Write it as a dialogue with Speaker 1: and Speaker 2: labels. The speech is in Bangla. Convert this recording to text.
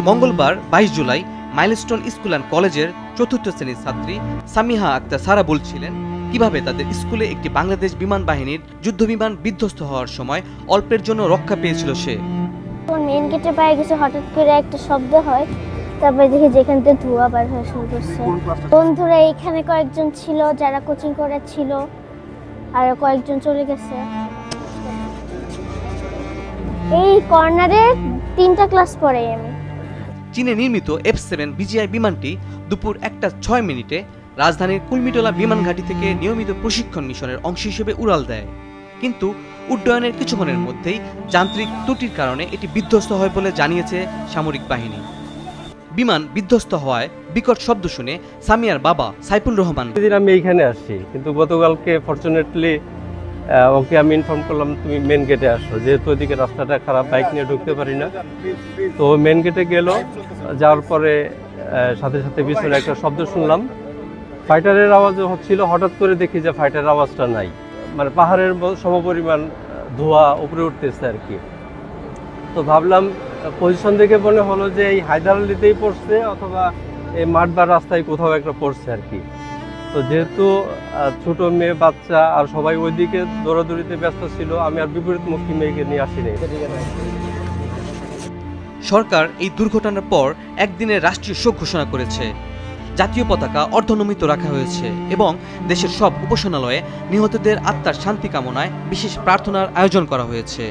Speaker 1: মঙ্গলবার ২২ জুলাই মাইলস্টোন স্কুল অ্যান্ড কলেজের চতুর্থ শ্রেণীর ছাত্রী সামিহা আক্তার সারা বলছিলেন কিভাবে তাদের স্কুলে একটি বাংলাদেশ বিমান বাহিনীর যুদ্ধবিমান বিধ্বস্ত হওয়ার সময় অল্পের জন্য রক্ষা পেয়েছিল সে।
Speaker 2: মেন গেটে পায়ে গেছে, হঠাৎ করে একটা শব্দ হয়, তারপরে দেখি যেখান থেকে ধোঁয়া বের হওয়া শুরু করছে। বন্ধুরা এখানে কয়েকজন ছিল যারা কোচিং করেছিল, আর কয়েকজন চলে গেছে। এই কর্নারে 3টা ক্লাস পড়ে আমি।
Speaker 1: চীনে নির্মিত F-7 বিজিআই বিমানটি দুপুর 1টা 6 মিনিটে রাজধানীর কুলমিটোলা বিমান ঘাঁটি থেকে নিয়মিত প্রশিক্ষণ মিশনের অংশ হিসেবে উড়াল দেয়, কিন্তু উড্ডয়নের কিছুক্ষণের মধ্যেই যান্ত্রিক ত্রুটির কারণে এটি বিধ্বস্ত হয় বলে জানিয়েছে সামরিক বাহিনী। বিমান বিধ্বস্ত হওয়ায় বিকট শব্দ শুনে সামিয়ার বাবা সাইফুল রহমান,
Speaker 3: আমি এইখানে আসছি, কিন্তু গতকালকে ফরচুনেটলি ওকে আমি ইনফর্ম করলাম তুমি মেন গেটে আসো, যেহেতু ওইদিকে রাস্তাটা খারাপ, বাইক নিয়ে ঢুকতে পারি না। তো মেন গেটে গেল, যাওয়ার পরে সাথে সাথে পিছনে একটা শব্দ শুনলাম, ফাইটারের আওয়াজও হচ্ছিল। হঠাৎ করে দেখি যে ফাইটারের আওয়াজটা নাই, মানে পাহাড়ের সমপরিমাণ ধোঁয়া উপরে উঠতেছে আর কি। তো ভাবলাম, পজিশন দেখে মনে হলো যে এই হায়দার আলীতেই পড়ছে অথবা এই মাঠ বা রাস্তায় কোথাও একটা পড়ছে আর কি। তো যেহেতু ছোট মেয়ে বাচ্চা আর সবাই ওইদিকে দৌড়াদৌড়িতে ব্যস্ত ছিল, আমি আর বিপরীতমুখী মেয়েকে নিয়ে আসিনি।
Speaker 1: সরকার এই দুর্ঘটনার পর একদিনের রাষ্ট্রীয় শোক ঘোষণা করেছে। জাতীয় পতাকা অর্ধনমিত রাখা হয়েছে এবং দেশের সব উপাসনালয়ে নিহতদের আত্মার শান্তি কামনায় বিশেষ প্রার্থনার আয়োজন করা হয়েছে।